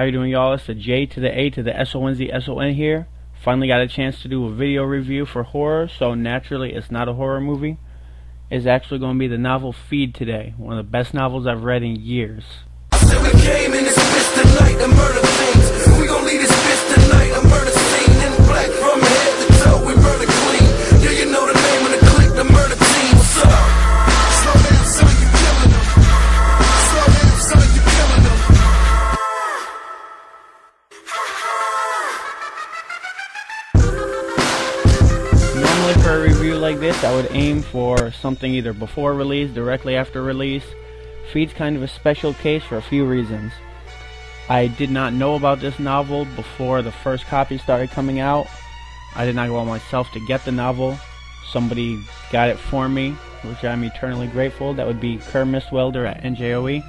How you doing, y'all? It's the J to the A to the SONZSON here. Finally got a chance to do a video review for horror, so naturally it's not a horror movie. It's actually going to be the novel Feed today, one of the best novels I've read in years. We came in this bitch tonight to murder things. We gon' leave this bitch tonight a murder scene. In black from head to toe, we murder clean. Yeah, you know the name of the clique, the murder team. What's up? Slow down, son, you killing them. Slow down, son, you killing them. Normally for a review like this, I would aim for something either before release, directly after release. Feed's kind of a special case for a few reasons. I did not know about this novel before the first copy started coming out. I did not go out myself to get the novel. Somebody got it for me, which I'm eternally grateful. That would be Kerr Welder at NJOE.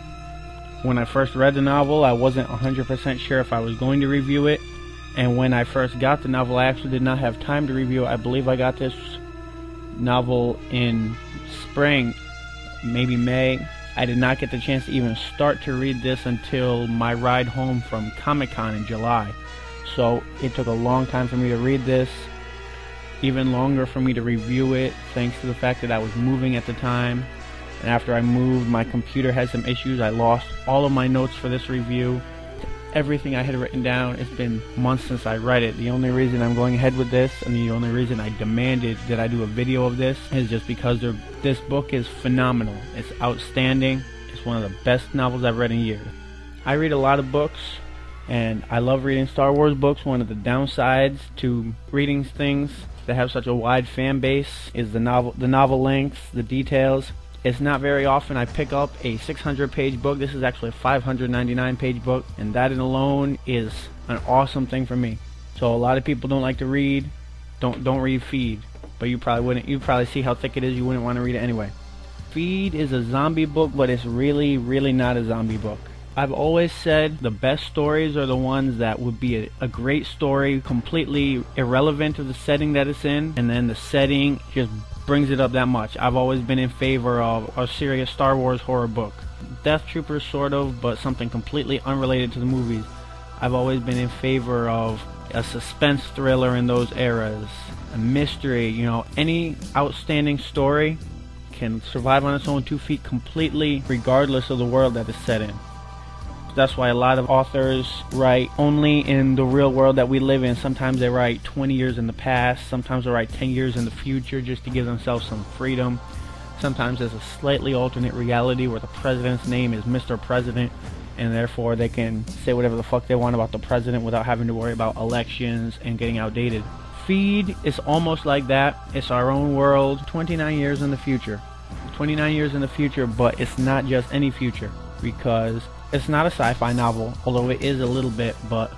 When I first read the novel, I wasn't 100% sure if I was going to review it. And when I first got the novel, I actually did not have time to review it. I believe I got this novel in spring, maybe May. I did not get the chance to even start to read this until my ride home from Comic-Con in July. So it took a long time for me to read this, even longer for me to review it, thanks to the fact that I was moving at the time. And after I moved, my computer had some issues. I lost all of my notes for this review. Everything I had written down. It's been months since I read it. The only reason I'm going ahead with this, and the only reason I demanded that I do a video of this, is just because this book is phenomenal. It's outstanding. It's one of the best novels I've read in years. I read a lot of books, and I love reading Star Wars books. One of the downsides to reading things that have such a wide fan base is the novel length, the details. It's not very often I pick up a 600-page book. This is actually a 599-page book, and that alone is an awesome thing for me. So a lot of people don't like to read. Don't read Feed, but you probably wouldn't. You probably see how thick it is. You wouldn't want to read it anyway. Feed is a zombie book, but it's really not a zombie book. I've always said the best stories are the ones that would be a great story, completely irrelevant to the setting that it's in, and then the setting just brings it up that much. I've always been in favor of a serious Star Wars horror book. Death Troopers sort of, but something completely unrelated to the movies. I've always been in favor of a suspense thriller in those eras, a mystery, you know, any outstanding story can survive on its own 2 feet completely regardless of the world that it's set in. That's why a lot of authors write only in the real world that we live in. Sometimes they write 20 years in the past, sometimes they write 10 years in the future just to give themselves some freedom. Sometimes there's a slightly alternate reality where the president's name is Mr. President, and therefore they can say whatever the fuck they want about the president without having to worry about elections and getting outdated. Feed is almost like that. It's our own world, 29 years in the future. 29 years in the future, but it's not just any future, because it's not a sci-fi novel, although it is a little bit, but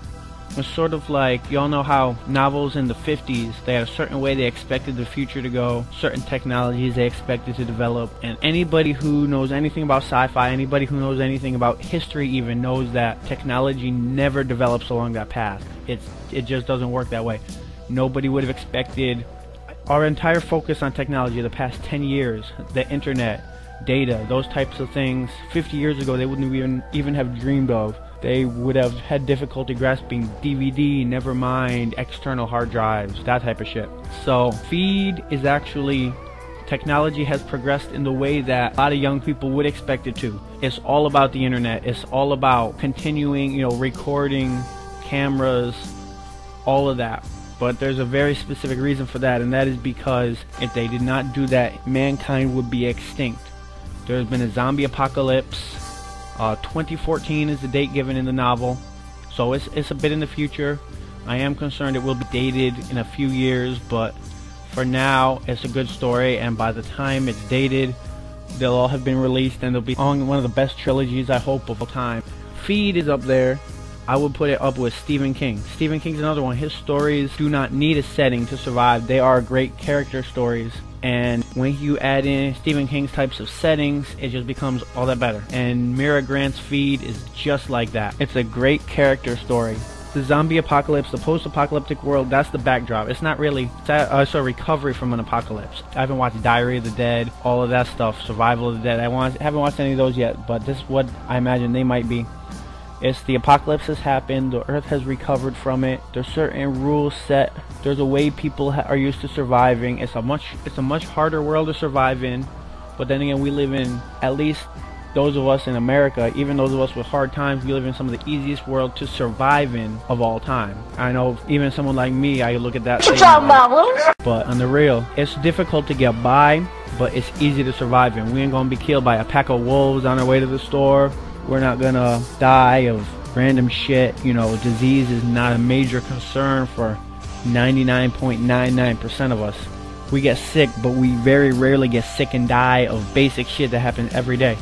it's sort of like, y'all know how novels in the 50s, they had a certain way they expected the future to go, certain technologies they expected to develop, and anybody who knows anything about sci-fi, anybody who knows anything about history even, knows that technology never develops along that path. It just doesn't work that way. Nobody would have expected our entire focus on technology the past 10 years, the internet, data, those types of things, 50 years ago they wouldn't even have dreamed of. They would have had difficulty grasping DVD, never mind external hard drives, that type of shit. So Feed is actually, technology has progressed in the way that a lot of young people would expect it to. It's all about the internet. It's all about continuing, you know, recording, cameras, all of that. But there's a very specific reason for that, and that is because if they did not do that, mankind would be extinct. There's been a zombie apocalypse. 2014 is the date given in the novel, so it's a bit in the future. I am concerned it will be dated in a few years, but for now it's a good story, and by the time it's dated they'll all have been released and they'll be on one of the best trilogies, I hope, of all time. Feed is up there. I would put it up with Stephen King. Stephen King's another one. His stories do not need a setting to survive. They are great character stories. And when you add in Stephen King's types of settings, it just becomes all that better. And Mira Grant's Feed is just like that. It's a great character story. The zombie apocalypse, the post-apocalyptic world, that's the backdrop. It's not really, it's a recovery from an apocalypse. I haven't watched Diary of the Dead, all of that stuff, Survival of the Dead. I haven't watched any of those yet, but this is what I imagine they might be. It's the apocalypse has happened, the earth has recovered from it, there's certain rules set, there's a way people are used to surviving. It's a much harder world to survive in, but then again, we live in, at least those of us in America, even those of us with hard times, we live in some of the easiest world to survive in of all time. I know even someone like me, I look at that but on the real, it's difficult to get by, but it's easy to survive in. We ain't gonna be killed by a pack of wolves on our way to the store. We're not gonna die of random shit. You know, disease is not a major concern for 99.99% of us. We get sick, but we very rarely get sick and die of basic shit that happens every day.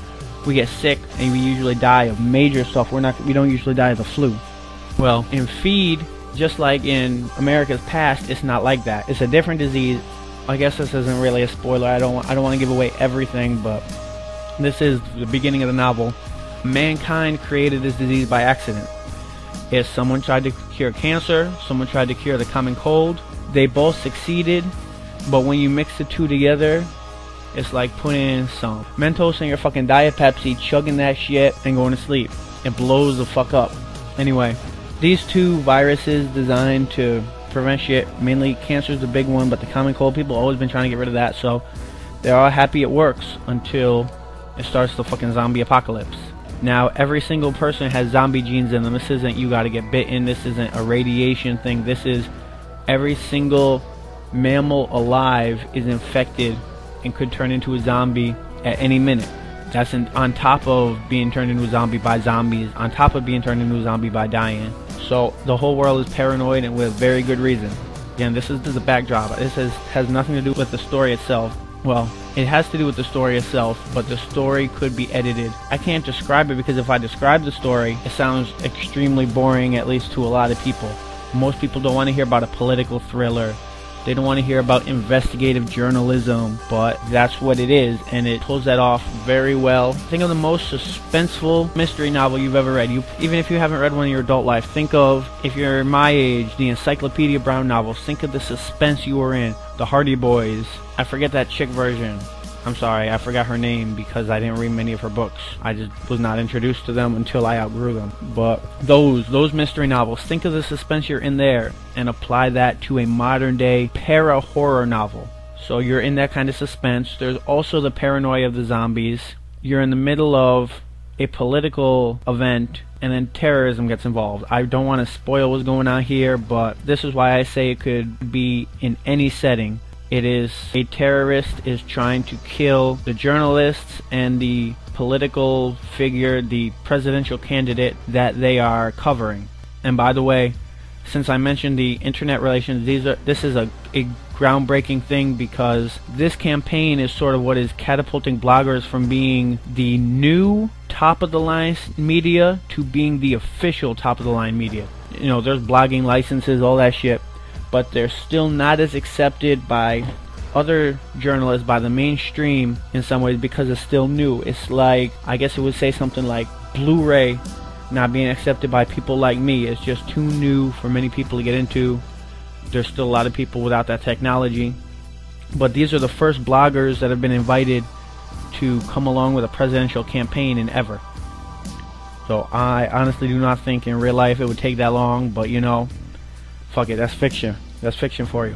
We get sick and we usually die of major stuff. We don't usually die of the flu. Well, in feed, just like in America's past, it's not like that. It's a different disease. I guess this isn't really a spoiler. I don't want to give away everything, but this is the beginning of the novel. Mankind created this disease by accident. If someone tried to cure cancer, someone tried to cure the common cold, they both succeeded, but when you mix the two together, it's like putting some Mentos in your fucking Diet Pepsi, chugging that shit, and going to sleep. It blows the fuck up. Anyway, these two viruses designed to prevent shit, mainly cancer is the big one, but the common cold, people have always been trying to get rid of that, so they're all happy it works until it starts the fucking zombie apocalypse. Now, every single person has zombie genes in them. This isn't you gotta get bitten, this isn't a radiation thing, this is every single mammal alive is infected and could turn into a zombie at any minute. That's on top of being turned into a zombie by zombies, on top of being turned into a zombie by dying. So the whole world is paranoid, and with very good reason. Again, this is the backdrop. This has nothing to do with the story itself. Well, it has to do with the story itself, but the story could be edited. I can't describe it because if I describe the story, it sounds extremely boring, at least to a lot of people. Most people don't want to hear about a political thriller. They don't want to hear about investigative journalism, but that's what it is, and it pulls that off very well. Think of the most suspenseful mystery novel you've ever read. Even if you haven't read one in your adult life, think of, if you're my age, the Encyclopedia Brown novels. Think of the suspense you were in. The Hardy Boys. I forget that chick version. I'm sorry, I forgot her name because I didn't read many of her books. I just was not introduced to them until I outgrew them. But those mystery novels, think of the suspense you're in there and apply that to a modern day para-horror novel. So you're in that kind of suspense. There's also the paranoia of the zombies. You're in the middle of a political event, and then terrorism gets involved. I don't want to spoil what's going on here, but this is why I say it could be in any setting. It is a terrorist is trying to kill the journalists and the political figure, the presidential candidate that they are covering. And by the way, since I mentioned the internet relations, this is a groundbreaking thing, because this campaign is sort of what is catapulting bloggers from being the new top of the line media to being the official top of the line media. You know, there's blogging licenses, all that shit, but they're still not as accepted by other journalists, by the mainstream in some ways, because it's still new. It's like, I guess it would say something like Blu-ray not being accepted by people like me. It's just too new for many people to get into. There's still a lot of people without that technology. But these are the first bloggers that have been invited to come along with a presidential campaign in ever. So I honestly do not think in real life it would take that long, but you know, fuck it, that's fiction. That's fiction for you.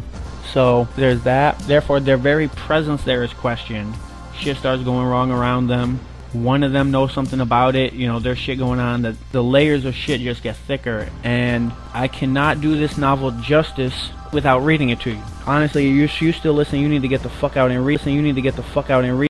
So there's that. Therefore, their very presence there is questioned. Shit starts going wrong around them. One of them knows something about it. You know, there's shit going on. The layers of shit just get thicker. And I cannot do this novel justice without reading it to you. Honestly, you still listen. You need to get the fuck out and read. You need to get the fuck out and read.